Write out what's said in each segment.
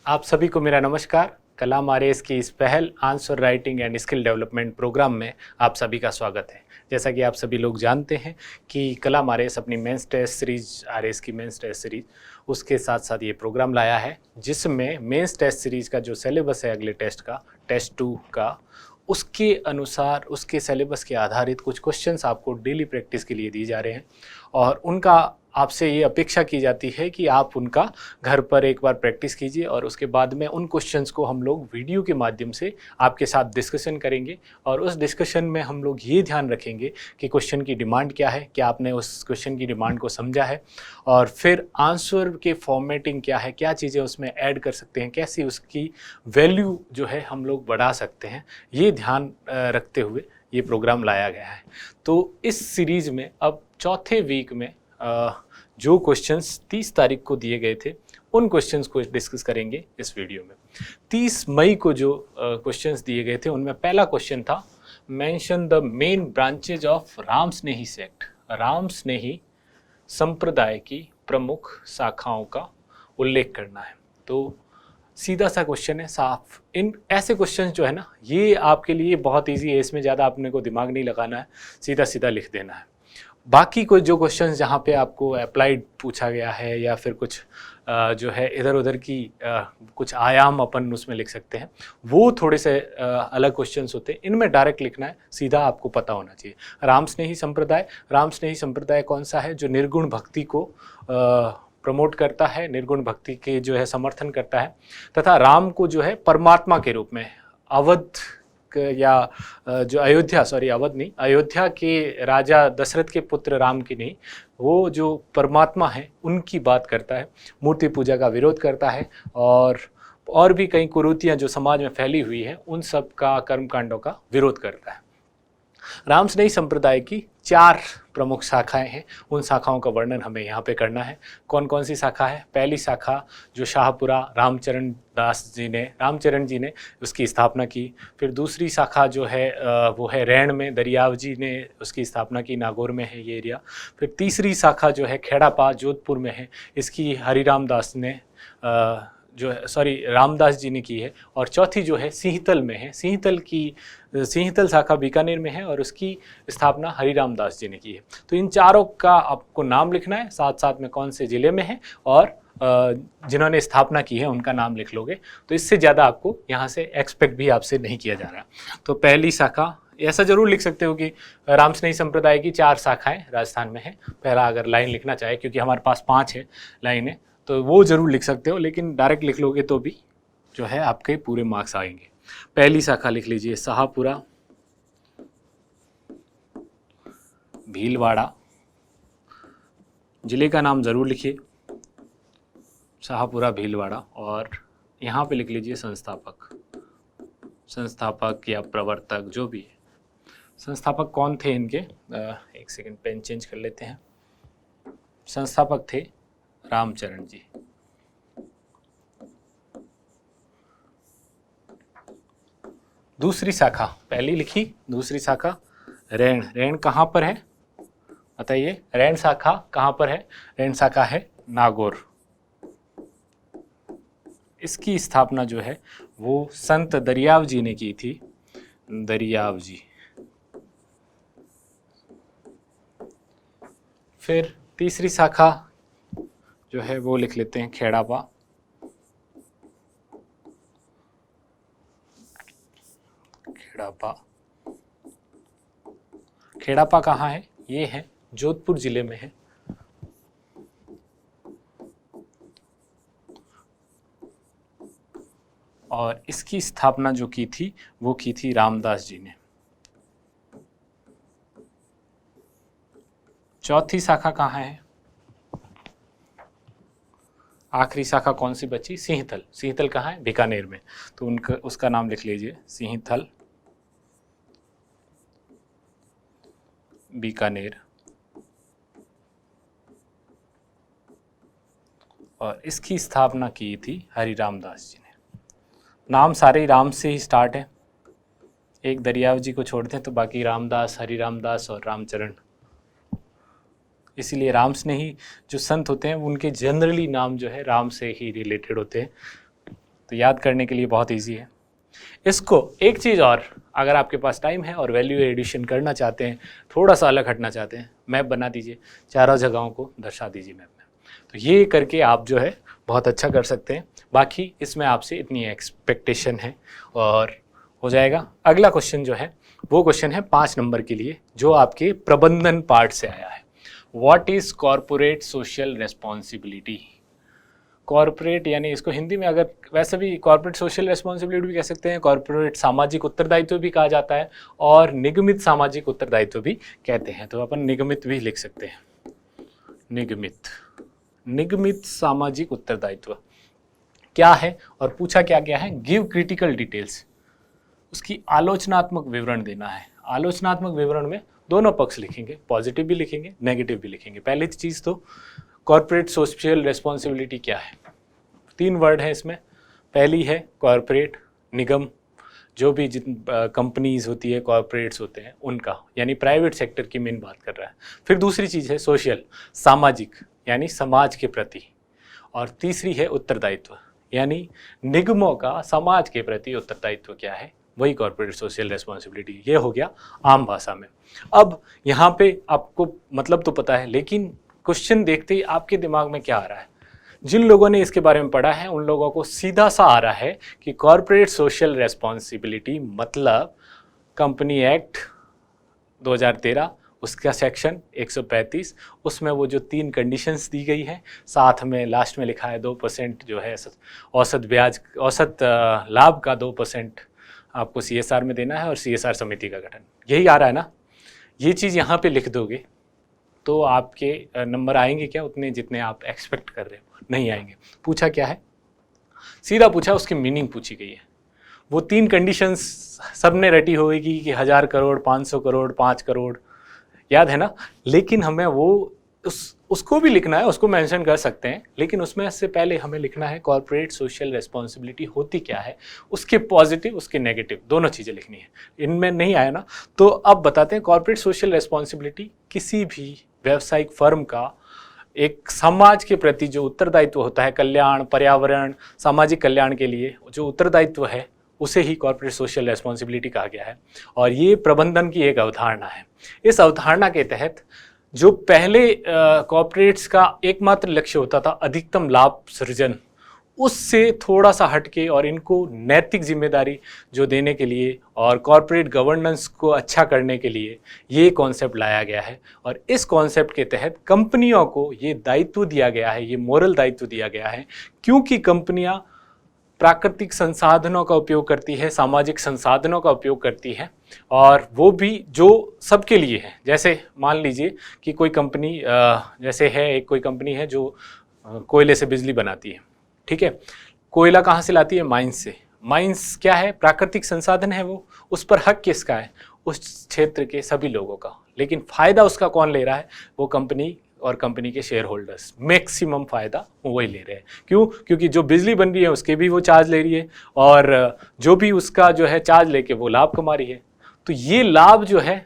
आप सभी को मेरा नमस्कार। कलाम आरएस की इस पहल answer writing and skill development program में आप सभी का स्वागत है। जैसा कि आप सभी लोग जानते हैं कि कलाम आरएस अपनी मेंस टेस्ट सीरीज आरएस की मेंस टेस्ट सीरीज उसके साथ साथ ये प्रोग्राम लाया है, जिसमें मेंस टेस्ट सीरीज का जो सिलेबस है अगले टेस्ट का, टेस्ट 2 का, उसके अनुसार उसके सिलेबस के आधारित कुछ क्वेश्चंस आपको डेली प्रैक्टिस के लिए दिए जा रहे हैं और उनका आपसे ये अपेक्षा की जाती है कि आप उनका घर पर एक बार प्रैक्टिस कीजिए और उसके बाद में उन क्वेश्चंस को हम लोग वीडियो के माध्यम से आपके साथ डिस्कशन करेंगे। और उस डिस्कशन में हम लोग ये ध्यान रखेंगे कि क्वेश्चन की डिमांड क्या है, क्या आपने उस क्वेश्चन की डिमांड को समझा है, और फिर आंसर के फॉर्मेटिंग क्या है, क्या चीज़ें उसमें ऐड कर सकते हैं, कैसी उसकी वैल्यू जो है हम लोग बढ़ा सकते हैं, ये ध्यान रखते हुए ये प्रोग्राम लाया गया है। तो इस सीरीज़ में अब चौथे वीक में जो क्वेश्चंस 30 तारीख को दिए गए थे उन क्वेश्चंस को डिस्कस करेंगे इस वीडियो में। 30 मई को जो क्वेश्चंस दिए गए थे उनमें पहला क्वेश्चन था, mention the main branches of Ramsnehi sect. Ramsnehi संप्रदाय की प्रमुख शाखाओं का उल्लेख करना है। तो सीधा सा क्वेश्चन है, साफ। इन ऐसे क्वेश्चन जो है ना, ये आपके लिए बहुत ईजी है, इसमें ज़्यादा आपने को दिमाग नहीं लगाना है, सीधा सीधा लिख देना है। बाकी कोई जो क्वेश्चंस जहाँ पे आपको अप्लाइड पूछा गया है या फिर कुछ जो है इधर उधर की कुछ आयाम अपन उसमें लिख सकते हैं, वो थोड़े से अलग क्वेश्चंस होते हैं। इनमें डायरेक्ट लिखना है, सीधा आपको पता होना चाहिए। रामस्नेही संप्रदाय कौन सा है? जो निर्गुण भक्ति को प्रमोट करता है, निर्गुण भक्ति के जो है समर्थन करता है, तथा राम को जो है परमात्मा के रूप में अवध या जो अयोध्या के राजा दशरथ के पुत्र राम की नहीं, वो जो परमात्मा है उनकी बात करता है। मूर्ति पूजा का विरोध करता है और भी कई कुरीतियाँ जो समाज में फैली हुई है उन सब का, कर्मकांडों का विरोध करता है। रामस्नेही संप्रदाय की 4 प्रमुख शाखाएं हैं, उन शाखाओं का वर्णन हमें यहाँ पे करना है। कौन कौन सी शाखा है? पहली शाखा जो शाहपुरा रामचरण जी ने उसकी स्थापना की। फिर दूसरी शाखा जो है वो है रैण में, दरियाव जी ने उसकी स्थापना की, नागौर में है ये एरिया। फिर तीसरी शाखा जो है खेड़ापा जोधपुर में है, इसकी रामदास जी ने की है। और चौथी जो है सिंहतल में है, सिंहतल शाखा बीकानेर में है और उसकी स्थापना हरिरामदास जी ने की है। तो इन चारों का आपको नाम लिखना है, साथ साथ में कौन से ज़िले में है और जिन्होंने स्थापना की है उनका नाम लिख लोगे तो इससे ज़्यादा आपको यहाँ से एक्सपेक्ट भी आपसे नहीं किया जा रहा। तो पहली शाखा, ऐसा जरूर लिख सकते हो कि रामस्नेही संप्रदाय की 4 शाखाएं राजस्थान में है। पहला अगर लाइन लिखना चाहे, क्योंकि हमारे पास 5 है लाइनें, तो वो जरूर लिख सकते हो, लेकिन डायरेक्ट लिख लोगे तो भी जो है आपके पूरे मार्क्स आएंगे। पहली शाखा लिख लीजिए शाहपुरा, भीलवाड़ा, जिले का नाम ज़रूर लिखिए, शाहपुरा भीलवाड़ा। और यहाँ पे लिख लीजिए संस्थापक या प्रवर्तक जो भी है। संस्थापक कौन थे इनके? एक सेकंड, पेन चेंज कर लेते हैं। संस्थापक थे रामचरण जी। दूसरी शाखा पहली लिखी, दूसरी शाखा रैण कहाँ पर है बताइए? रैण शाखा कहाँ पर है? रैण शाखा है नागौर। इसकी स्थापना जो है वो संत दरियाव जी ने की थी, दरियाव जी। फिर तीसरी शाखा जो है वो लिख लेते हैं खेड़ापा। खेड़ापा कहाँ है? ये है जोधपुर जिले में है। और इसकी स्थापना जो की थी वो की थी रामदास जी ने। चौथी शाखा कहाँ है? आखिरी शाखा कौन सी बची? सिंहतल कहाँ है? बीकानेर में। तो उसका नाम लिख लीजिए, सिंहतल बीकानेर। और इसकी स्थापना की थी हरिरामदास जी ने। नाम सारे राम से ही स्टार्ट है, एक दरियाव जी को छोड़ते हैं तो बाकी रामदास, हरिरामदास और रामचरण। इसीलिए रामस्नेही जो संत होते हैं उनके जनरली नाम जो है राम से ही रिलेटेड होते हैं। तो याद करने के लिए बहुत ईजी है। इसको एक चीज़ और, अगर आपके पास टाइम है और वैल्यू एडिशन करना चाहते हैं, थोड़ा सा अलग हटना चाहते हैं, मैप बना दीजिए, चारों जगहों को दर्शा दीजिए मैप में। तो ये करके आप जो है बहुत अच्छा कर सकते हैं। बाकी इसमें आपसे इतनी एक्सपेक्टेशन है और हो जाएगा। अगला क्वेश्चन जो है वो क्वेश्चन है 5 नंबर के लिए, जो आपके प्रबंधन पार्ट से आया है। What is corporate social responsibility. Corporate यानी इसको हिंदी में अगर वैसे भी कॉरपोरेट सोशल रेस्पॉन्सिबिलिटी भी कह सकते हैं, कॉरपोरेट सामाजिक उत्तरदायित्व भी कहा जाता है और निगमित सामाजिक उत्तरदायित्व भी कहते हैं। तो अपन निगमित भी लिख सकते हैं, निगमित सामाजिक उत्तरदायित्व क्या है और पूछा क्या गया है, गिव क्रिटिकल डिटेल्स, उसकी आलोचनात्मक विवरण देना है। आलोचनात्मक विवरण में दोनों पक्ष लिखेंगे, पॉजिटिव भी लिखेंगे, नेगेटिव भी लिखेंगे। पहली चीज़ तो कॉरपोरेट सोशल रेस्पॉन्सिबिलिटी क्या है, 3 वर्ड है इसमें। पहली है कॉरपोरेट, निगम, जो भी जितनी कंपनीज होती है, कॉरपोरेट्स होते हैं उनका, यानी प्राइवेट सेक्टर की मेन बात कर रहा है। फिर दूसरी चीज़ है सोशल, सामाजिक, यानी समाज के प्रति। और तीसरी है उत्तरदायित्व, यानी निगमों का समाज के प्रति उत्तरदायित्व क्या है, वही कॉर्पोरेट सोशल रेस्पॉन्सिबिलिटी। ये हो गया आम भाषा में। अब यहाँ पे आपको मतलब तो पता है, लेकिन क्वेश्चन देखते ही आपके दिमाग में क्या आ रहा है, जिन लोगों ने इसके बारे में पढ़ा है उन लोगों को सीधा सा आ रहा है कि कॉर्पोरेट सोशल रेस्पॉन्सिबिलिटी मतलब कंपनी एक्ट 2013, उसका सेक्शन 135, उसमें वो जो 3 कंडीशंस दी गई है, साथ में लास्ट में लिखा है 2% जो है औसत ब्याज, औसत लाभ का 2% आपको CSR में देना है और CSR समिति का गठन, यही आ रहा है ना। ये चीज़ यहाँ पे लिख दोगे तो आपके नंबर आएंगे क्या, उतने जितने आप एक्सपेक्ट कर रहे हो नहीं आएंगे। पूछा क्या है, सीधा पूछा, उसकी मीनिंग पूछी गई है। वो 3 कंडीशंस सब ने रटी होगी कि 1000 करोड़, 500 करोड़, 5 करोड़, याद है ना। लेकिन हमें वो उसको भी लिखना है, उसको मेंशन कर सकते हैं, लेकिन उसमें से पहले हमें लिखना है कॉर्पोरेट सोशल रेस्पॉन्सिबिलिटी होती क्या है, उसके पॉजिटिव उसके नेगेटिव दोनों चीज़ें लिखनी है। इनमें नहीं आया ना, तो अब बताते हैं। कॉर्पोरेट सोशल रेस्पॉन्सिबिलिटी किसी भी व्यावसायिक फर्म का एक समाज के प्रति जो उत्तरदायित्व होता है, कल्याण, पर्यावरण, सामाजिक कल्याण के लिए जो उत्तरदायित्व है, उसे ही कॉर्पोरेट सोशल रेस्पॉन्सिबिलिटी कहा गया है। और ये प्रबंधन की एक अवधारणा है। इस अवधारणा के तहत जो पहले कॉर्पोरेट्स का एकमात्र लक्ष्य होता था अधिकतम लाभ सृजन, उससे थोड़ा सा हटके और इनको नैतिक जिम्मेदारी जो देने के लिए और कॉर्पोरेट गवर्नेंस को अच्छा करने के लिए ये कॉन्सेप्ट लाया गया है। और इस कॉन्सेप्ट के तहत कंपनियों को ये दायित्व दिया गया है, ये मोरल दायित्व दिया गया है, क्योंकि कंपनियां प्राकृतिक संसाधनों का उपयोग करती है, सामाजिक संसाधनों का उपयोग करती है, और वो भी जो सबके लिए है। जैसे मान लीजिए कि कोई कंपनी जैसे है, एक कोई कंपनी है जो कोयले से बिजली बनाती है, ठीक है। कोयला कहाँ से लाती है, माइंस से। माइंस क्या है, प्राकृतिक संसाधन है, वो उस पर हक किसका है, उस क्षेत्र के सभी लोगों का। लेकिन फ़ायदा उसका कौन ले रहा है, वो कंपनी और कंपनी के शेयर होल्डर्स मैक्सिमम फ़ायदा वही ले रहे हैं। क्यों, क्योंकि जो बिजली बन रही है उसके भी वो चार्ज ले रही है, और जो भी उसका जो है चार्ज लेके वो लाभ कमा रही है। तो ये लाभ जो है,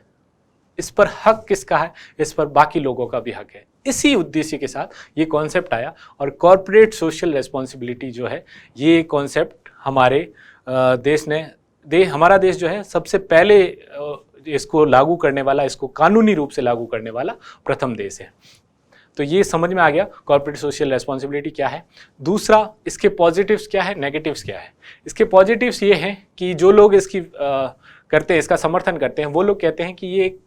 इस पर हक किसका है, इस पर बाकी लोगों का भी हक है। इसी उद्देश्य के साथ ये कॉन्सेप्ट आया। और कॉर्पोरेट सोशल रेस्पॉन्सिबिलिटी जो है, ये कॉन्सेप्ट हमारे देश ने हमारा देश जो है सबसे पहले इसको लागू करने वाला, इसको कानूनी रूप से लागू करने वाला प्रथम देश है। तो ये समझ में आ गया कॉर्पोरेट सोशल रेस्पॉन्सिबिलिटी क्या है। दूसरा, इसके पॉजिटिव्स क्या है, नेगेटिव्स क्या है। इसके पॉजिटिव्स ये हैं कि जो लोग इसकी करते हैं, इसका समर्थन करते हैं, वो लोग कहते हैं कि ये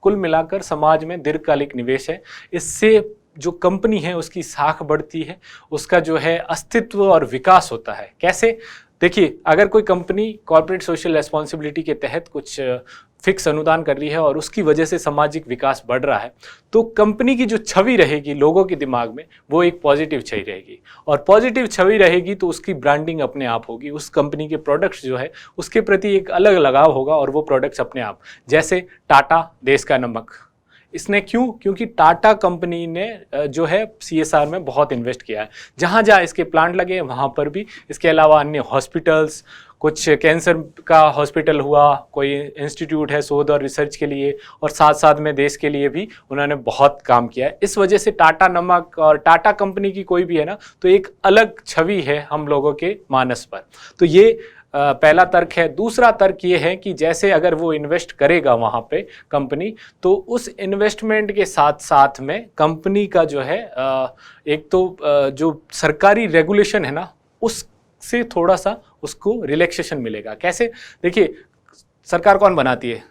कुल मिलाकर समाज में दीर्घकालिक निवेश है। इससे जो कंपनी है उसकी साख बढ़ती है, उसका जो है अस्तित्व और विकास होता है। कैसे, देखिए, अगर कोई कंपनी कॉर्पोरेट सोशल रेस्पॉन्सिबिलिटी के तहत कुछ फिक्स अनुदान कर रही है और उसकी वजह से सामाजिक विकास बढ़ रहा है, तो कंपनी की जो छवि रहेगी लोगों के दिमाग में, वो एक पॉजिटिव छवि रहेगी। और पॉजिटिव छवि रहेगी तो उसकी ब्रांडिंग अपने आप होगी, उस कंपनी के प्रोडक्ट्स जो है उसके प्रति एक अलग लगाव होगा, और वो प्रोडक्ट्स अपने आप, जैसे टाटा देश का नमक, इसने क्यों? क्योंकि टाटा कंपनी ने जो है CSR में बहुत इन्वेस्ट किया है। जहाँ जहाँ इसके प्लांट लगे वहाँ पर भी, इसके अलावा अन्य हॉस्पिटल्स, कुछ कैंसर का हॉस्पिटल हुआ, कोई इंस्टीट्यूट है शोध और रिसर्च के लिए, और साथ साथ में देश के लिए भी उन्होंने बहुत काम किया है। इस वजह से टाटा नमक और टाटा कंपनी की कोई भी है ना, तो एक अलग छवि है हम लोगों के मानस पर। तो ये पहला तर्क है। दूसरा तर्क ये है कि जैसे अगर वो इन्वेस्ट करेगा वहाँ पे कंपनी, तो उस इन्वेस्टमेंट के साथ साथ में कंपनी का जो है एक तो जो सरकारी रेगुलेशन है ना, उससे थोड़ा सा उसको रिलैक्सेशन मिलेगा। कैसे? देखिए, सरकार कौन बनाती है?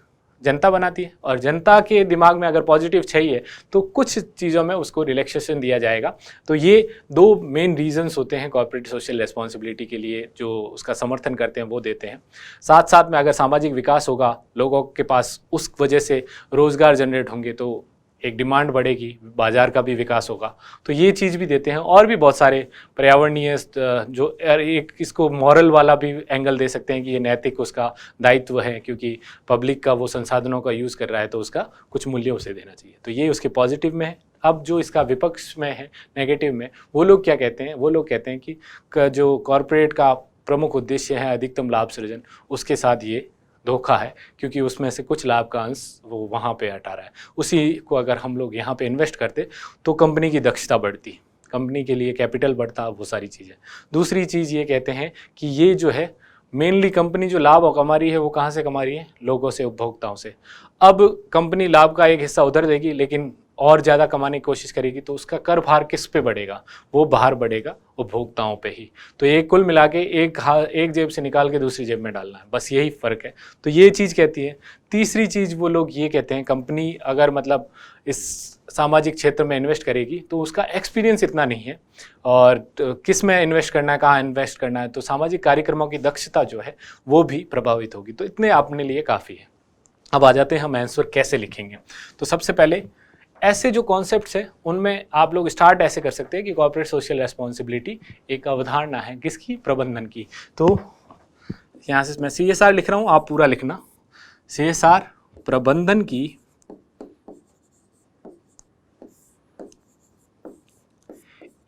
जनता बनाती है, और जनता के दिमाग में अगर पॉजिटिव चाहिए तो कुछ चीज़ों में उसको रिलैक्सेशन दिया जाएगा। तो ये दो मेन रीजंस होते हैं कॉर्पोरेट सोशल रिस्पॉन्सिबिलिटी के लिए, जो उसका समर्थन करते हैं वो देते हैं। साथ साथ में अगर सामाजिक विकास होगा, लोगों के पास उस वजह से रोज़गार जनरेट होंगे, तो एक डिमांड बढ़ेगी, बाजार का भी विकास होगा, तो ये चीज़ भी देते हैं। और भी बहुत सारे पर्यावरणीय जो एक इसको मॉरल वाला भी एंगल दे सकते हैं कि ये नैतिक उसका दायित्व है, क्योंकि पब्लिक का वो संसाधनों का यूज़ कर रहा है तो उसका कुछ मूल्य उसे देना चाहिए। तो ये उसके पॉजिटिव में है। अब जो इसका विपक्ष में है, नेगेटिव में, वो लोग क्या कहते हैं? वो लोग कहते हैं कि जो कॉरपोरेट का प्रमुख उद्देश्य है अधिकतम लाभ सृजन, उसके साथ ये धोखा है, क्योंकि उसमें से कुछ लाभ का अंश वो वहाँ पे हटा रहा है। उसी को अगर हम लोग यहाँ पे इन्वेस्ट करते तो कंपनी की दक्षता बढ़ती, कंपनी के लिए कैपिटल बढ़ता, वो सारी चीज़ें। दूसरी चीज़ ये कहते हैं कि ये जो है मेनली कंपनी जो लाभ कमा रही है वो कहाँ से कमा रही है? लोगों से, उपभोक्ताओं से। अब कंपनी लाभ का एक हिस्सा उधर देगी, लेकिन और ज़्यादा कमाने की कोशिश करेगी, तो उसका कर भार किस पे बढ़ेगा? वो बाहर बढ़ेगा, उपभोक्ताओं पे ही। तो ये कुल मिला के एक जेब से निकाल के दूसरी जेब में डालना है, बस यही फ़र्क है। तो ये चीज़ कहती है। तीसरी चीज़ वो लोग ये कहते हैं, कंपनी अगर मतलब इस सामाजिक क्षेत्र में इन्वेस्ट करेगी तो उसका एक्सपीरियंस इतना नहीं है, और किस में इन्वेस्ट करना है, कहाँ इन्वेस्ट करना है, तो सामाजिक कार्यक्रमों की दक्षता जो है वो भी प्रभावित होगी। तो इतने अपने लिए काफ़ी है। अब आ जाते हैं हम आंसर कैसे लिखेंगे। तो सबसे पहले ऐसे जो कॉन्सेप्ट्स हैं उनमें आप लोग स्टार्ट ऐसे कर सकते हैं कि कॉर्पोरेट सोशल रिस्पॉन्सिबिलिटी एक अवधारणा है, किसकी? प्रबंधन की। तो यहाँ से मैं CSR लिख रहा हूँ, आप पूरा लिखना। CSR प्रबंधन की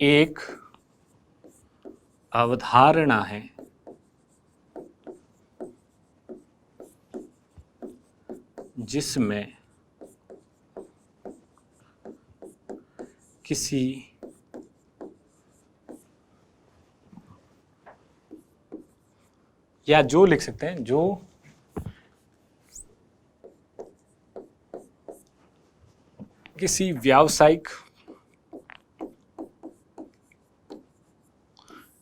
एक अवधारणा है जिसमें किसी या जो लिख सकते हैं, जो किसी व्यावसायिक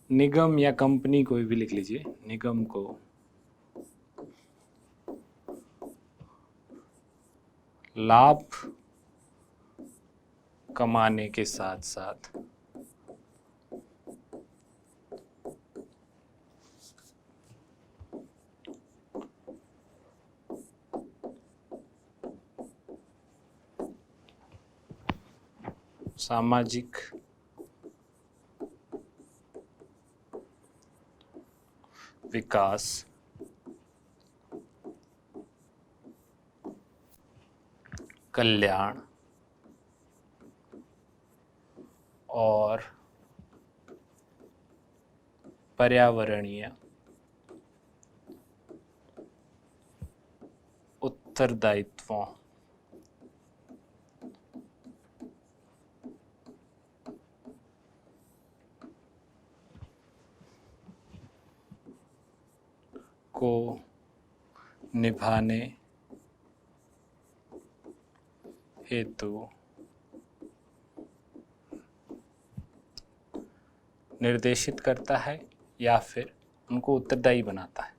निगम या कंपनी, कोई भी लिख लीजिए, निगम को लाभ कमाने के साथ साथ सामाजिक विकास, कल्याण और पर्यावरणीय उत्तरदायित्वों को निभाने हेतु निर्देशित करता है या फिर उनको उत्तरदायी बनाता है,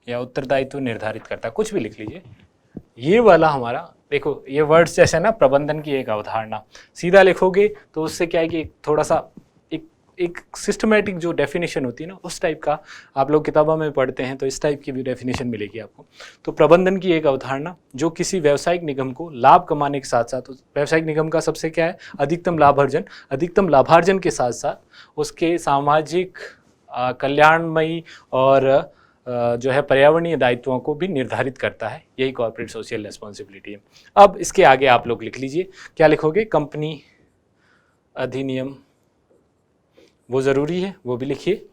या उत्तरदायित्व निर्धारित करता है, कुछ भी लिख लीजिए। ये वाला हमारा, देखो ये वर्ड्स जैसे ना, प्रबंधन की एक अवधारणा, सीधा लिखोगे तो उससे क्या है कि थोड़ा सा एक सिस्टमेटिक जो डेफिनेशन होती है ना, उस टाइप का आप लोग किताबों में पढ़ते हैं, तो इस टाइप की भी डेफिनेशन मिलेगी आपको। तो प्रबंधन की एक अवधारणा जो किसी व्यावसायिक निगम को लाभ कमाने के साथ साथ, व्यावसायिक निगम का सबसे क्या है? अधिकतम लाभार्जन, अधिकतम लाभार्जन के साथ साथ उसके सामाजिक कल्याणमयी और जो है पर्यावरणीय दायित्वों को भी निर्धारित करता है। यही कॉर्पोरेट सोशल रिस्पॉन्सिबिलिटी है। अब इसके आगे आप लोग लिख लीजिए, क्या लिखोगे? कंपनी अधिनियम, वो ज़रूरी है, वो भी लिखिए,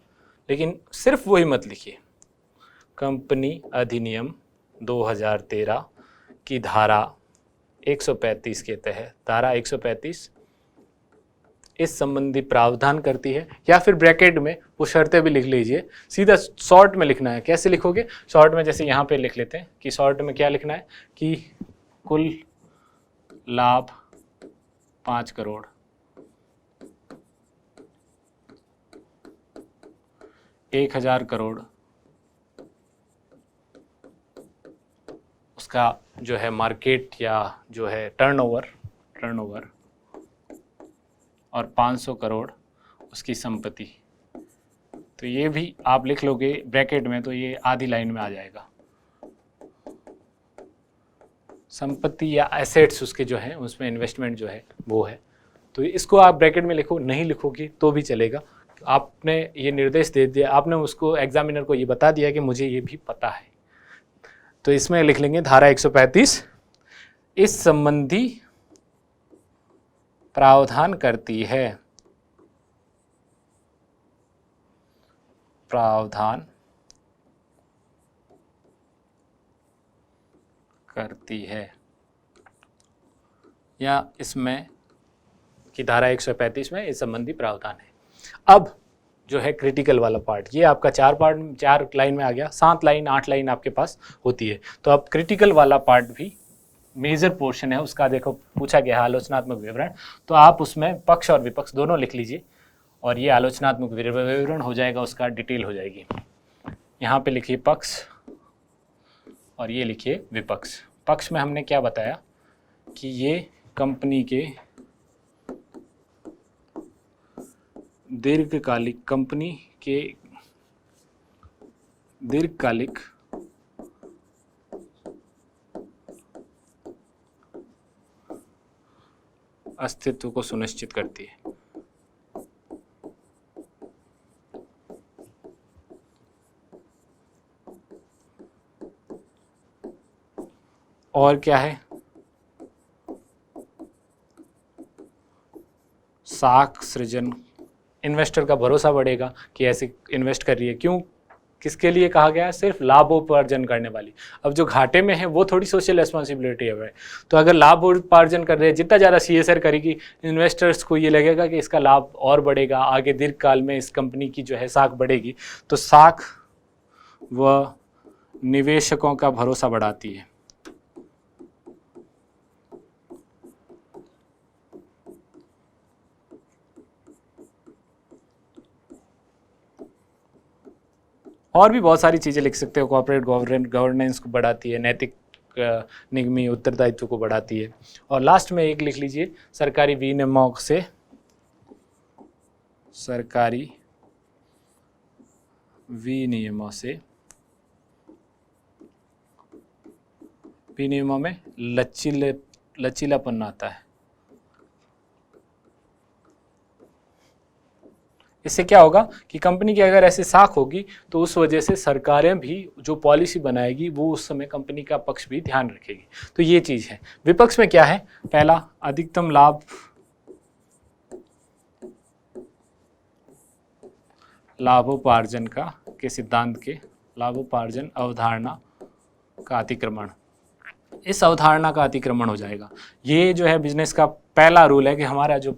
लेकिन सिर्फ वही मत लिखिए। कंपनी अधिनियम 2013 की धारा 135 के तहत, धारा 135 इस संबंधी प्रावधान करती है, या फिर ब्रैकेट में वो शर्तें भी लिख लीजिए। सीधा शॉर्ट में लिखना है। कैसे लिखोगे? शॉर्ट में जैसे यहाँ पे लिख लेते हैं कि शॉर्ट में क्या लिखना है कि कुल लाभ 5 करोड़, एक 1000 करोड़ उसका जो है मार्केट या जो है टर्नओवर और 500 करोड़ उसकी संपत्ति। तो ये भी आप लिख लोगे ब्रैकेट में, तो ये आधी लाइन में आ जाएगा। संपत्ति या एसेट्स उसके जो है, उसमें इन्वेस्टमेंट जो है वो है। तो इसको आप ब्रैकेट में लिखो, नहीं लिखोगे तो भी चलेगा। आपने ये निर्देश दे दिया, आपने उसको एग्जामिनर को ये बता दिया कि मुझे ये भी पता है। तो इसमें लिख लेंगे धारा 135 इस संबंधी प्रावधान करती है, प्रावधान करती है, या इसमें कि धारा 135 में इस संबंधी प्रावधान है। अब जो है क्रिटिकल वाला पार्ट, ये आपका 4 लाइन में आ गया। 7 लाइन 8 लाइन आपके पास होती है। तो अब क्रिटिकल वाला पार्ट भी मेजर पोर्शन है उसका, देखो पूछा गया है आलोचनात्मक विवरण, तो आप उसमें पक्ष और विपक्ष दोनों लिख लीजिए, और ये आलोचनात्मक विवरण हो जाएगा, उसका डिटेल हो जाएगी। यहाँ पे लिखिए पक्ष और ये लिखिए विपक्ष। पक्ष में हमने क्या बताया कि ये कंपनी के दीर्घकालिक अस्तित्व को सुनिश्चित करती है। और क्या है? साख सृजन, इन्वेस्टर का भरोसा बढ़ेगा कि ऐसे इन्वेस्ट कर रही है। क्यों? किसके लिए कहा गया है? सिर्फ लाभोपार्जन करने वाली। अब जो घाटे में है वो थोड़ी सोशल रिस्पॉन्सिबिलिटी है भाई। तो अगर लाभोपार्जन कर रहे हैं, जितना ज़्यादा CSR करेगी, इन्वेस्टर्स को ये लगेगा कि इसका लाभ और बढ़ेगा, आगे दीर्घकाल में इस कंपनी की जो है साख बढ़ेगी। तो साख व निवेशकों का भरोसा बढ़ाती है। और भी बहुत सारी चीज़ें लिख सकते हो। कॉर्पोरेट गवर्नेंस को बढ़ाती है, नैतिक निगमी उत्तरदायित्व को बढ़ाती है। और लास्ट में एक लिख लीजिए, सरकारी विनियमों में लचीलापन आता है। इससे क्या होगा कि कंपनी की अगर ऐसी साख होगी तो उस वजह से सरकारें भी जो पॉलिसी बनाएगी वो उस समय कंपनी का पक्ष भी ध्यान रखेगी। तो ये चीज़ है। विपक्ष में क्या है? पहला, अधिकतम लाभोपार्जन के सिद्धांत के लाभोपार्जन अवधारणा का अतिक्रमण। इस अवधारणा का अतिक्रमण हो जाएगा। ये जो है बिजनेस का पहला रूल है कि हमारा जो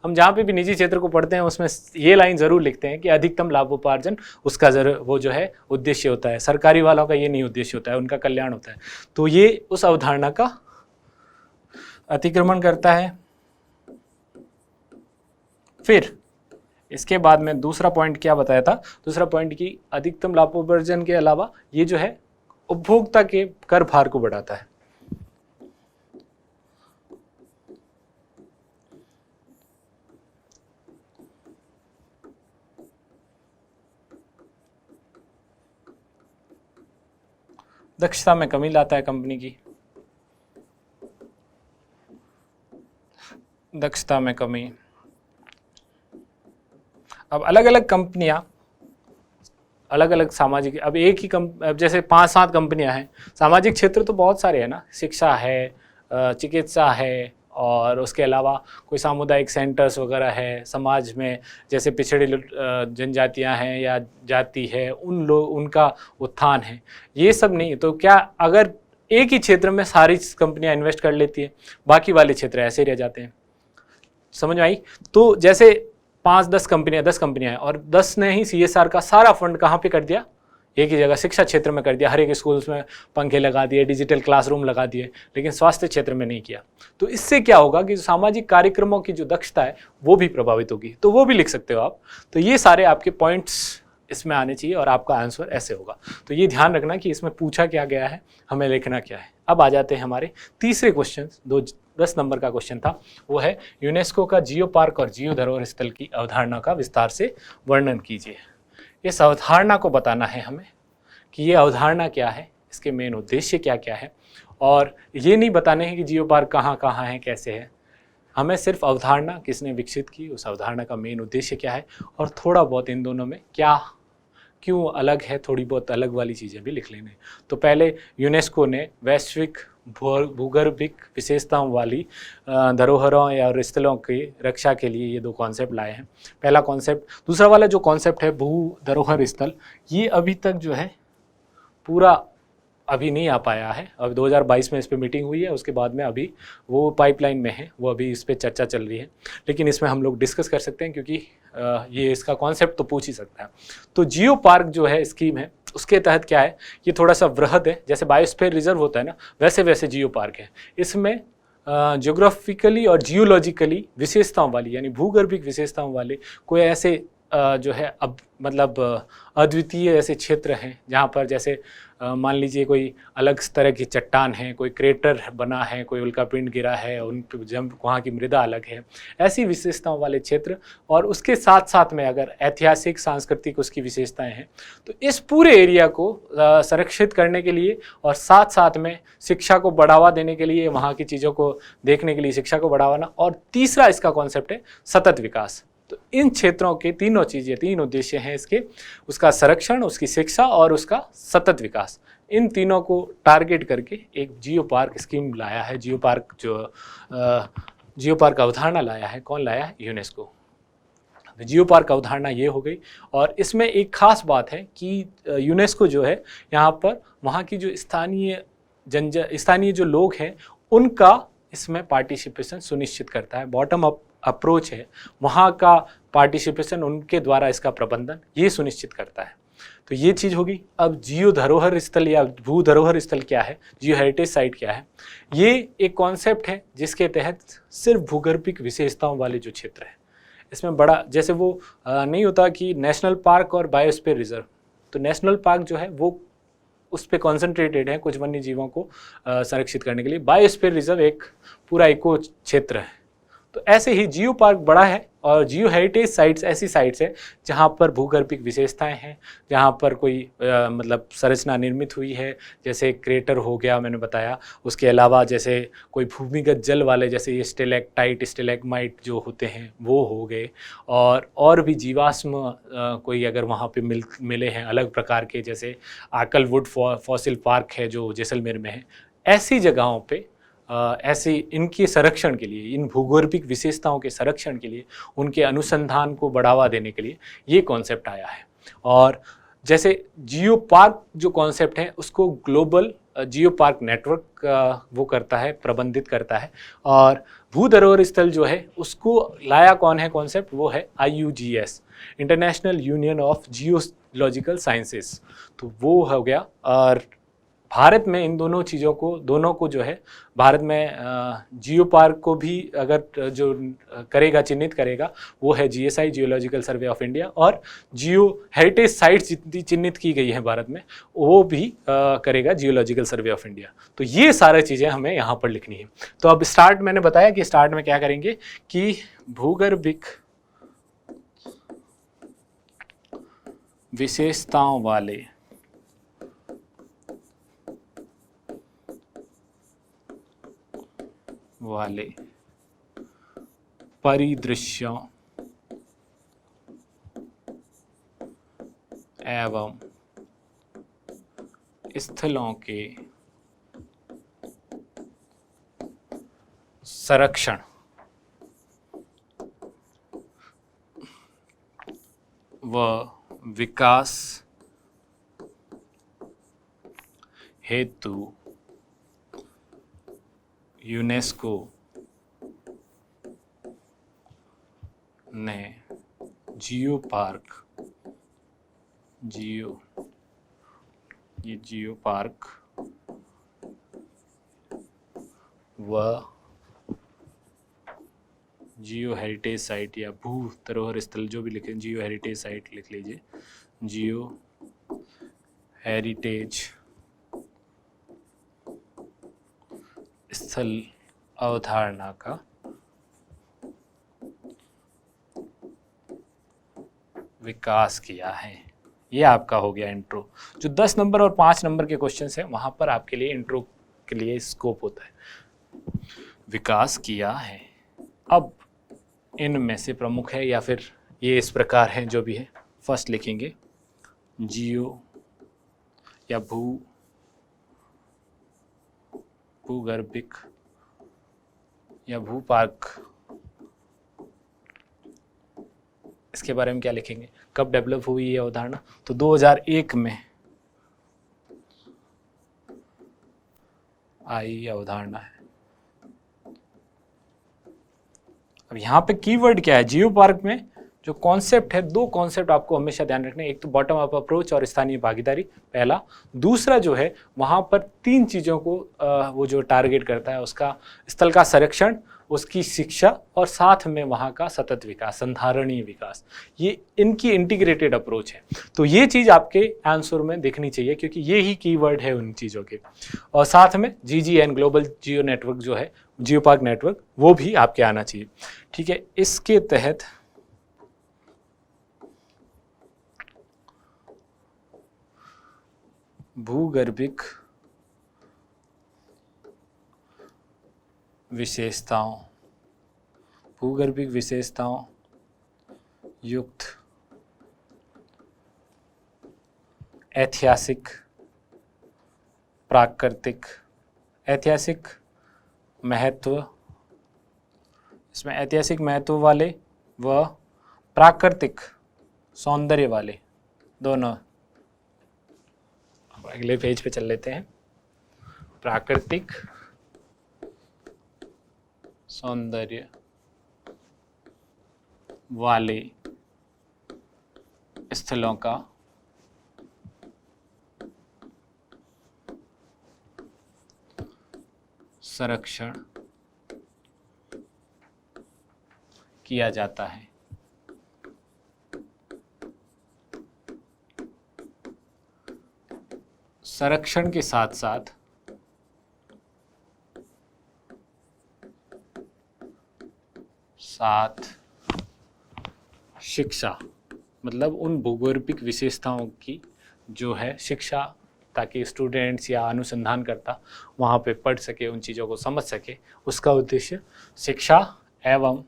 हम जहाँ पे भी निजी क्षेत्र को पढ़ते हैं उसमें ये लाइन ज़रूर लिखते हैं कि अधिकतम लाभोपार्जन उसका वो जो है उद्देश्य होता है। सरकारी वालों का ये नहीं उद्देश्य होता है, उनका कल्याण होता है। तो ये उस अवधारणा का अतिक्रमण करता है। फिर इसके बाद में दूसरा पॉइंट क्या बताया था? दूसरा पॉइंट कि अधिकतम लाभोपार्जन के अलावा ये जो है उपभोक्ता के कर भार को बढ़ाता है। दक्षता में कमी लाता है कंपनी की, दक्षता में कमी। अब अलग अलग कंपनियां अलग अलग सामाजिक, अब एक ही अब जैसे 5-7 कंपनियां हैं, सामाजिक क्षेत्र तो बहुत सारे हैं ना, शिक्षा है, चिकित्सा है, और उसके अलावा कोई सामुदायिक सेंटर्स वगैरह है, समाज में जैसे पिछड़ी जनजातियां हैं या जाति है, उनका उत्थान है, ये सब नहीं। तो क्या अगर एक ही क्षेत्र में सारी कंपनियां इन्वेस्ट कर लेती है, बाकी वाले क्षेत्र ऐसे ही रह जाते हैं? समझ में आई? तो जैसे 5-10 कंपनियां, 10 कंपनियां हैं और 10 ने ही CSR का सारा फंड कहाँ पे कर दिया? एक ही जगह, शिक्षा क्षेत्र में कर दिया, हर एक स्कूल्स में पंखे लगा दिए, डिजिटल क्लासरूम लगा दिए, लेकिन स्वास्थ्य क्षेत्र में नहीं किया। तो इससे क्या होगा कि सामाजिक कार्यक्रमों की जो दक्षता है वो भी प्रभावित होगी। तो वो भी लिख सकते हो आप। तो ये सारे आपके पॉइंट्स इसमें आने चाहिए और आपका आंसर ऐसे होगा। तो ये ध्यान रखना कि इसमें पूछा क्या गया है, हमें लिखना क्या है। अब आ जाते हैं हमारे तीसरे क्वेश्चन, 10 नंबर का क्वेश्चन था, वो है यूनेस्को का जियो पार्क और जियो धरोहर स्थल की अवधारणा का विस्तार से वर्णन कीजिए। इस अवधारणा को बताना है हमें कि ये अवधारणा क्या है, इसके मेन उद्देश्य क्या क्या है, और ये नहीं बताने हैं कि जियो पार्क कहाँ कहाँ है, कैसे है। हमें सिर्फ अवधारणा किसने विकसित की, उस अवधारणा का मेन उद्देश्य क्या है, और थोड़ा बहुत इन दोनों में क्या क्यों अलग है, थोड़ी बहुत अलग वाली चीज़ें भी लिख लेने। तो पहले यूनेस्को ने वैश्विक भूगर्भिक विशेषताओं वाली धरोहरों या स्थलों की रक्षा के लिए ये 2 कॉन्सेप्ट लाए हैं। पहला कॉन्सेप्ट, दूसरा वाला जो कॉन्सेप्ट है भू धरोहर स्थल, ये अभी तक जो है पूरा अभी नहीं आ पाया है। अब 2022 में इस पर मीटिंग हुई है, उसके बाद में अभी वो पाइपलाइन में है, वो अभी इस पर चर्चा चल रही है, लेकिन इसमें हम लोग डिस्कस कर सकते हैं क्योंकि ये इसका कॉन्सेप्ट तो पूछ ही सकता है। तो जियो पार्क जो है स्कीम है, उसके तहत क्या है, ये थोड़ा सा वृहद है, जैसे बायोस्फीयर रिजर्व होता है ना, वैसे वैसे जियो पार्क है। इसमें ज्योग्राफिकली और जियोलॉजिकली विशेषताओं वाली, यानी भूगर्भिक विशेषताओं वाले कोई ऐसे जो है अब मतलब अद्वितीय ऐसे क्षेत्र हैं जहाँ पर जैसे मान लीजिए कोई अलग तरह की चट्टान है, कोई क्रेटर बना है, कोई उल्कापिंड गिरा है, उन पर जब वहाँ की मृदा अलग है, ऐसी विशेषताओं वाले क्षेत्र, और उसके साथ साथ में अगर ऐतिहासिक सांस्कृतिक उसकी विशेषताएं हैं, तो इस पूरे एरिया को संरक्षित करने के लिए और साथ साथ में शिक्षा को बढ़ावा देने के लिए, वहाँ की चीज़ों को देखने के लिए शिक्षा को बढ़ावाना, और तीसरा इसका कॉन्सेप्ट है सतत विकास। तो इन क्षेत्रों के तीनों चीज़ें, 3 उद्देश्य हैं इसके, उसका संरक्षण, उसकी शिक्षा और उसका सतत विकास। इन तीनों को टारगेट करके एक जियो पार्क स्कीम लाया है। जियो पार्क जियो पार्क अवधारणा लाया है, कौन लाया है? यूनेस्को। जियो पार्क अवधारणा ये हो गई, और इसमें एक खास बात है कि यूनेस्को जो है यहाँ पर वहाँ की जो स्थानीय जो लोग हैं उनका इसमें पार्टिसिपेशन सुनिश्चित करता है। बॉटम अप अप्रोच है, वहाँ का पार्टिसिपेशन, उनके द्वारा इसका प्रबंधन ये सुनिश्चित करता है। तो ये चीज़ होगी। अब जियो धरोहर स्थल या भू धरोहर स्थल क्या है, जियो हेरिटेज साइट क्या है, ये एक कॉन्सेप्ट है जिसके तहत सिर्फ भूगर्भिक विशेषताओं वाले जो क्षेत्र है, इसमें बड़ा, जैसे वो नहीं होता कि नेशनल पार्क और बायोस्फीयर रिजर्व, तो नेशनल पार्क जो है वो उस पर कॉन्सेंट्रेटेड है कुछ वन्य जीवों को संरक्षित करने के लिए, बायोस्फीयर रिजर्व एक पूरा इको क्षेत्र है। तो ऐसे ही जियो पार्क बड़ा है, और जियो हेरिटेज साइट्स ऐसी साइट्स हैं जहाँ पर भूगर्भिक विशेषताएं हैं, जहाँ पर कोई मतलब संरचना निर्मित हुई है, जैसे क्रेटर हो गया मैंने बताया, उसके अलावा जैसे कोई भूमिगत जल वाले, जैसे ये स्टेलेक्टाइट स्टेलेगमाइट जो होते हैं वो हो गए, और भी जीवाश्म कोई अगर वहाँ पे मिले हैं अलग प्रकार के, जैसे आकल वुड फॉसिल पार्क है जो जैसलमेर में है, ऐसी जगहों पे ऐसे इनके संरक्षण के लिए, इन भूगर्भिक विशेषताओं के संरक्षण के लिए, उनके अनुसंधान को बढ़ावा देने के लिए ये कॉन्सेप्ट आया है। और जैसे जियो पार्क जो कॉन्सेप्ट है उसको ग्लोबल जियो पार्क नेटवर्क वो करता है, प्रबंधित करता है, और भू धरोहर स्थल जो है उसको लाया कौन है कॉन्सेप्ट, वो है IUGS, international union of geological sciences. तो वो हो गया। और भारत में इन दोनों चीज़ों को, दोनों को जो है भारत में जियो पार्क को भी अगर जो करेगा, चिन्हित करेगा, वो है GSI, geological survey of India, और जियो हेरिटेज साइट्स जितनी चिन्हित की गई हैं भारत में वो भी करेगा जियोलॉजिकल सर्वे ऑफ इंडिया। तो ये सारी चीज़ें हमें यहाँ पर लिखनी है। तो अब स्टार्ट, मैंने बताया कि स्टार्ट में क्या करेंगे कि भूगर्भिक विशेषताओं वाले परिदृश्यों एवं स्थलों के संरक्षण व विकास हेतु यूनेस्को ने जियो पार्क व जियो हेरिटेज साइट या भू धरोहर स्थल, जो भी लिखें, जियो हेरिटेज साइट लिख लीजिए, जियो हेरिटेज स्थल अवधारणा का विकास किया है। ये आपका हो गया इंट्रो। जो 10 नंबर और 5 नंबर के क्वेश्चन हैं वहां पर आपके लिए इंट्रो के लिए स्कोप होता है। विकास किया है। अब इनमें से प्रमुख है या फिर ये इस प्रकार हैं जो भी है। फर्स्ट लिखेंगे जियो या भूगर्भिक या भू पार्क, इसके बारे में क्या लिखेंगे, कब डेवलप हुई ये अवधारणा? तो 2001 में आई अवधारणा है। अब यहाँ पे कीवर्ड क्या है? जियो पार्क में जो कॉन्सेप्ट है, 2 कॉन्सेप्ट आपको हमेशा ध्यान रखने, एक तो बॉटम अप अप्रोच और स्थानीय भागीदारी पहला। दूसरा जो है वहाँ पर 3 चीज़ों को वो जो टारगेट करता है, उसका स्थल का संरक्षण, उसकी शिक्षा और साथ में वहाँ का सतत विकास, संधारणीय विकास। ये इनकी इंटीग्रेटेड अप्रोच है। तो ये चीज़ आपके आंसर में दिखनी चाहिए क्योंकि ये ही कीवर्ड है उन चीज़ों के। और साथ में GGN ग्लोबल जियो नेटवर्क जो है, जियो पार्क नेटवर्क, वो भी आपके आना चाहिए। ठीक है, इसके तहत भूगर्भिक विशेषताओं युक्त ऐतिहासिक, प्राकृतिक, ऐतिहासिक महत्व, इसमें ऐतिहासिक महत्व वाले व प्राकृतिक सौंदर्य वाले दोनों। अगले पेज पे चल लेते हैं। प्राकृतिक सौंदर्य वाले स्थलों का संरक्षण किया जाता है। संरक्षण के साथ साथ शिक्षा, मतलब उन भौगोलिक विशेषताओं की जो है शिक्षा, ताकि स्टूडेंट्स या अनुसंधानकर्ता वहाँ पे पढ़ सके, उन चीज़ों को समझ सके, उसका उद्देश्य शिक्षा एवं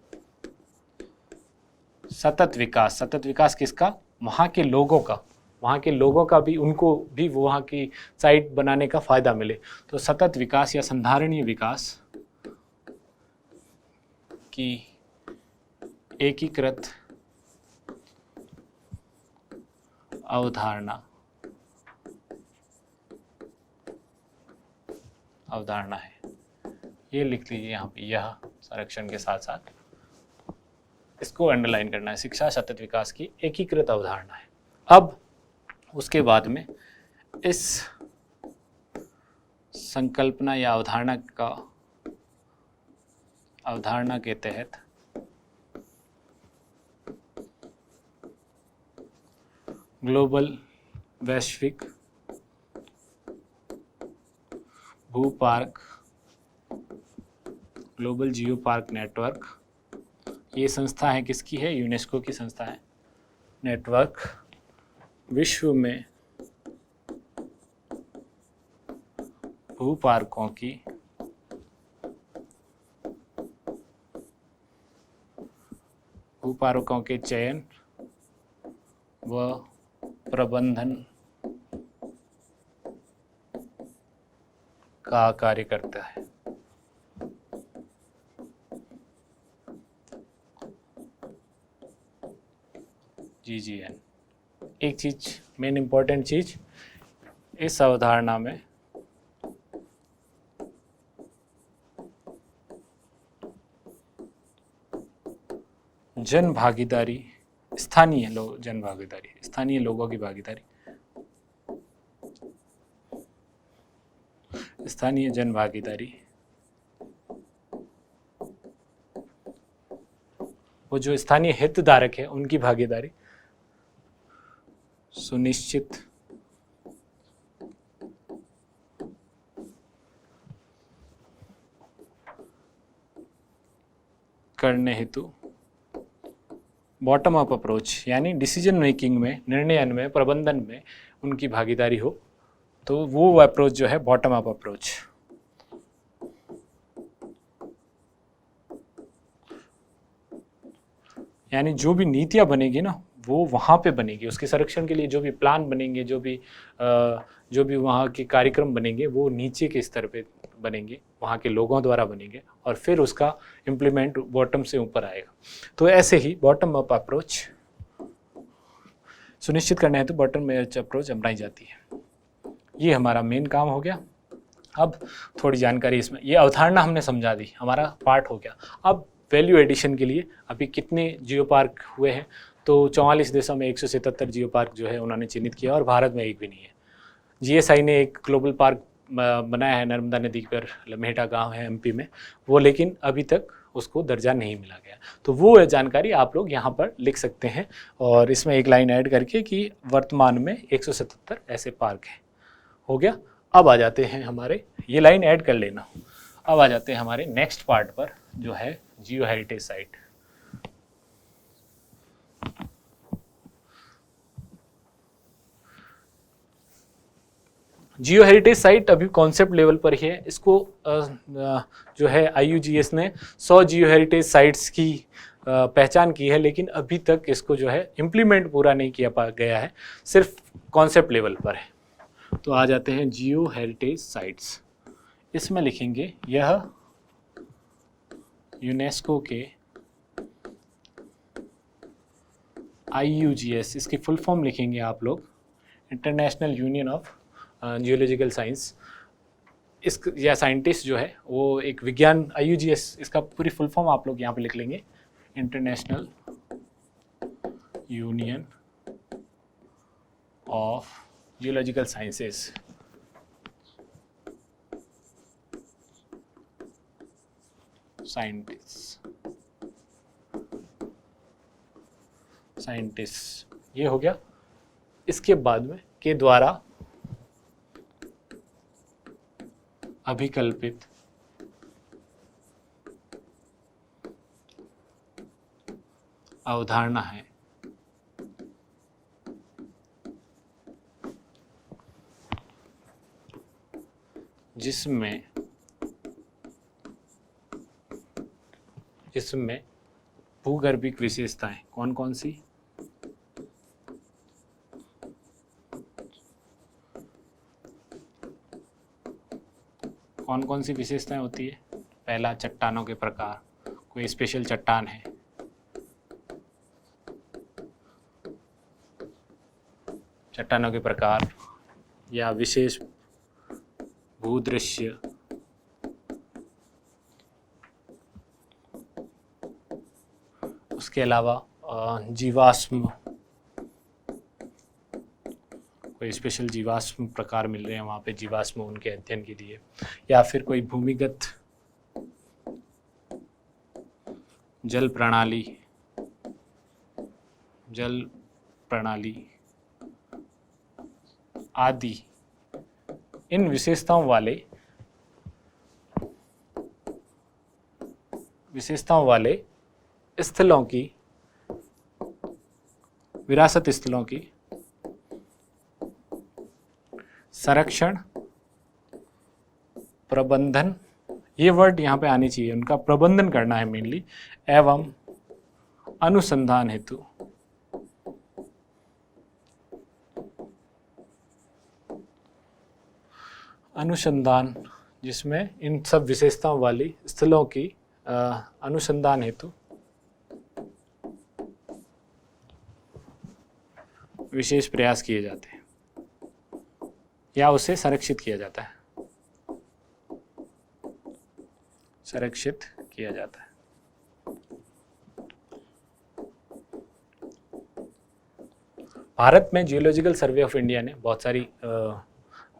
सतत विकास। सतत विकास किसका? वहाँ के लोगों का, वहाँ के लोगों का भी, उनको भी वहाँ की साइट बनाने का फ़ायदा मिले। तो सतत विकास या संधारणीय विकास की एकीकृत अवधारणा है। ये लिख लीजिए यहाँ पे, यह संरक्षण के साथ साथ इसको अंडरलाइन करना है, शिक्षा सतत विकास की एकीकृत अवधारणा है। अब उसके बाद में इस संकल्पना या अवधारणा के तहत ग्लोबल वैश्विक भू park, global geo park network, ये संस्था है किसकी है? यूनेस्को की संस्था है। नेटवर्क विश्व में भू पार्कों के चयन व प्रबंधन का कार्य करता है। GGN। एक चीज, मेन इंपॉर्टेंट चीज इस अवधारणा में जन भागीदारी, स्थानीय जन भागीदारी, स्थानीय लोगों की भागीदारी, स्थानीय जन भागीदारी, वो जो स्थानीय हितधारक है उनकी भागीदारी सुनिश्चित करने हेतु बॉटम अप अप्रोच, यानी डिसीजन मेकिंग में, निर्णयन में, प्रबंधन में उनकी भागीदारी हो, तो वो अप्रोच जो है बॉटम अप अप्रोच। यानी जो भी नीतियाँ बनेगी ना वो वहाँ पे बनेगी, उसके संरक्षण के लिए जो भी प्लान बनेंगे, जो भी वहाँ के कार्यक्रम बनेंगे वो नीचे के स्तर पे बनेंगे, वहाँ के लोगों द्वारा बनेंगे और फिर उसका इम्प्लीमेंट बॉटम से ऊपर आएगा। तो ऐसे ही बॉटम अप अप्रोच सुनिश्चित करना है तो बॉटम अप अप्रोच अपनाई जाती है। ये हमारा मेन काम हो गया। अब थोड़ी जानकारी इसमें, ये अवधारणा हमने समझा दी, हमारा पार्ट हो गया। अब वैल्यू एडिशन के लिए अभी कितने जियो पार्क हुए हैं, तो 44 देशों में 177 जियो पार्क जो है उन्होंने चिन्हित किया और भारत में एक भी नहीं है। GSI ने एक ग्लोबल पार्क बनाया है नर्मदा नदी पर, लम्हेटा गांव है MP में, वो लेकिन अभी तक उसको दर्जा नहीं मिला गया। तो वो जानकारी आप लोग यहाँ पर लिख सकते हैं और इसमें एक लाइन ऐड करके कि वर्तमान में 177 ऐसे पार्क हैं। हो गया। अब आ जाते हैं हमारे, ये लाइन ऐड कर लेना, अब आ जाते हैं हमारे नेक्स्ट पार्ट पर जो है जियो हेरिटेज साइट। जियो हेरिटेज साइट अभी कॉन्सेप्ट लेवल पर ही है। इसको जो है IUGS ने 100 जियो हेरिटेज साइट्स की पहचान की है, लेकिन अभी तक इसको जो है इम्प्लीमेंट पूरा नहीं किया गया है, सिर्फ कॉन्सेप्ट लेवल पर है। तो आ जाते हैं जियो हेरिटेज साइट्स। इसमें लिखेंगे यह यूनेस्को के IUGS, इसकी फुल फॉर्म लिखेंगे आप लोग, international union of geological science. इस या साइंटिस्ट जो है वो एक विज्ञान, IUGS इसका पूरी फुल फॉर्म आप लोग यहाँ पे लिख लेंगे, international union of geological sciences. Scientist ये हो गया। इसके बाद में के द्वारा अभिकल्पित अवधारणा है जिसमें भूगर्भिक विशेषताएं कौन कौन सी, कौन कौन सी विशेषताएं होती है। पहला, चट्टानों के प्रकार, कोई स्पेशल चट्टान है, चट्टानों के प्रकार या विशेष भूदृश्य, उसके अलावा जीवाश्म, कोई स्पेशल जीवाश्म प्रकार मिल रहे हैं वहाँ पे, जीवाश्म उनके अध्ययन के लिए, या फिर कोई भूमिगत जल प्रणाली आदि। इन विशेषताओं वाले स्थलों की, विरासत स्थलों की संरक्षण, प्रबंधन, ये वर्ड यहाँ पे आनी चाहिए, उनका प्रबंधन करना है मेनली, एवं अनुसंधान हेतु अनुसंधान, जिसमें इन सब विशेषताओं वाली स्थलों की अनुसंधान हेतु विशेष प्रयास किए जाते हैं या उसे संरक्षित किया जाता है, संरक्षित किया जाता है। भारत में जियोलॉजिकल सर्वे ऑफ इंडिया ने बहुत सारी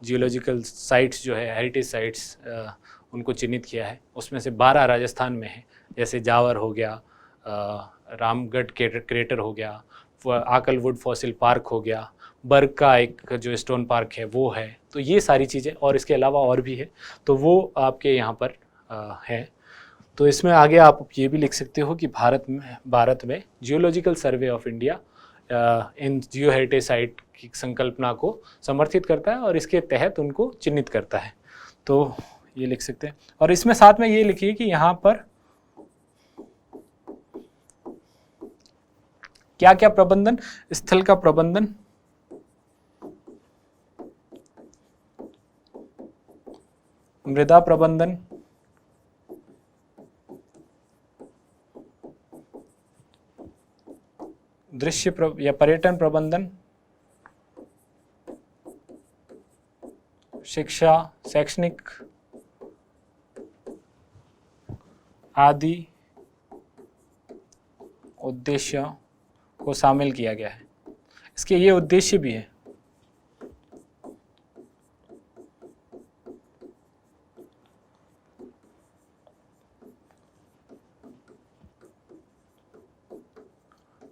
जियोलॉजिकल साइट्स जो है, हेरिटेज साइट्स, उनको चिन्हित किया है। उसमें से 12 राजस्थान में है, जैसे जावर हो गया, रामगढ़ क्रेटर हो गया, आकलवुड फॉसिल पार्क हो गया, बर्ग का एक जो स्टोन पार्क है वो है। तो ये सारी चीज़ें, और इसके अलावा और भी है, तो वो आपके यहाँ पर है। तो इसमें आगे आप ये भी लिख सकते हो कि भारत में geological survey of India in Jio heritage site की संकल्पना को समर्थित करता है और इसके तहत उनको चिन्हित करता है। तो ये लिख सकते हैं। और इसमें साथ में ये लिखिए कि यहाँ पर क्या क्या प्रबंधन, स्थल का प्रबंधन, मृदा प्रबंधन, दृश्य या पर्यटन प्रबंधन, शिक्षा, शैक्षणिक आदि उद्देश्य को शामिल किया गया है। इसके ये उद्देश्य भी है।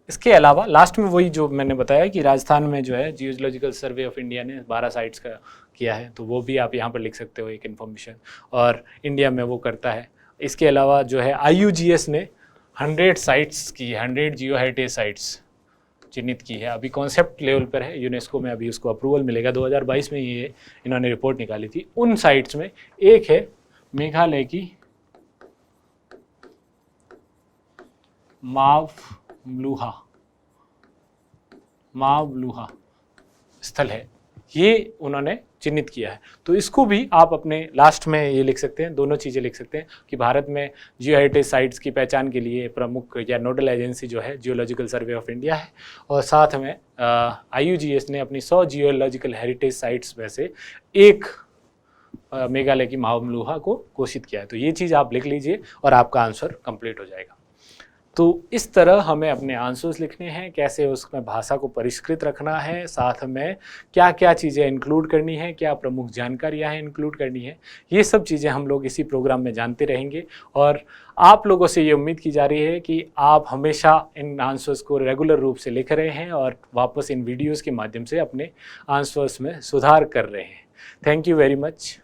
इसके अलावा लास्ट में वही जो मैंने बताया कि राजस्थान में जो है जियोलॉजिकल सर्वे ऑफ इंडिया ने 12 साइट्स का किया है, तो वो भी आप यहाँ पर लिख सकते हो एक इन्फॉर्मेशन, और इंडिया में वो करता है। इसके अलावा जो है IUGS ने 100 साइट्स की, 100 जियो हेरिटेज साइट्स चिन्हित की है। अभी कॉन्सेप्ट लेवल पर है, यूनेस्को में अभी उसको अप्रूवल मिलेगा। 2022 में ये इन्होंने रिपोर्ट निकाली थी। उन साइट्स में एक है मेघालय की मावलुहा स्थल है, ये उन्होंने चिन्हित किया है। तो इसको भी आप अपने लास्ट में ये लिख सकते हैं, दोनों चीज़ें लिख सकते हैं कि भारत में जियो हेरिटेज साइट्स की पहचान के लिए प्रमुख या नोडल एजेंसी जो है जियोलॉजिकल सर्वे ऑफ इंडिया है, और साथ में IUGS ने अपनी 100 जियोलॉजिकल हेरिटेज साइट्स में से एक मेघालय की मावलुहा को घोषित किया है। तो ये चीज़ आप लिख लीजिए और आपका आंसर कंप्लीट हो जाएगा। तो इस तरह हमें अपने आंसर्स लिखने हैं, कैसे उसमें भाषा को परिष्कृत रखना है, साथ में क्या क्या चीज़ें इंक्लूड करनी है, क्या प्रमुख जानकारियाँ हैं इंक्लूड करनी है, ये सब चीज़ें हम लोग इसी प्रोग्राम में जानते रहेंगे। और आप लोगों से ये उम्मीद की जा रही है कि आप हमेशा इन आंसर्स को रेगुलर रूप से लिख रहे हैं और वापस इन वीडियोज़ के माध्यम से अपने आंसर्स में सुधार कर रहे हैं। Thank you very much.